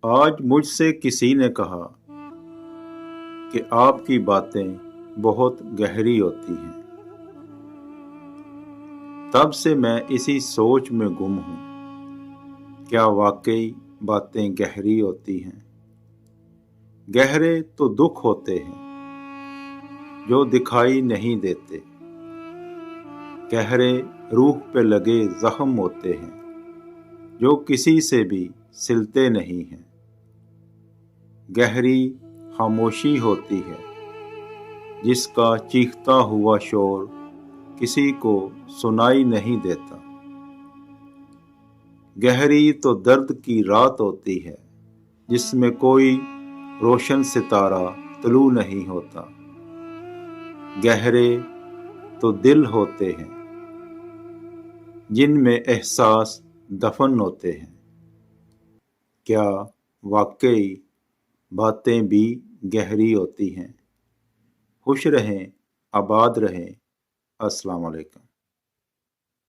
آج مجھ سے کسی نے کہا کہ آپ کی باتیں بہت گہری ہوتی ہیں۔ تب سے میں اسی سوچ میں گم ہوں، کیا واقعی باتیں گہری ہوتی ہیں؟ گہرے تو دکھ ہوتے ہیں جو دکھائی نہیں دیتے، گہرے روح پہ لگے زخم ہوتے ہیں جو کسی سے بھی سلتے نہیں ہیں۔ گہری خاموشی ہوتی ہے جس کا چیختا ہوا شور کسی کو سنائی نہیں دیتا۔ گہری تو درد کی رات ہوتی ہے جس میں کوئی روشن ستارہ طلوع نہیں ہوتا۔ گہرے تو دل ہوتے ہیں جن میں احساس دفن ہوتے ہیں۔ کیا واقعی باتیں بھی گہری ہوتی ہیں؟ خوش رہیں، آباد رہیں۔ السلام علیکم۔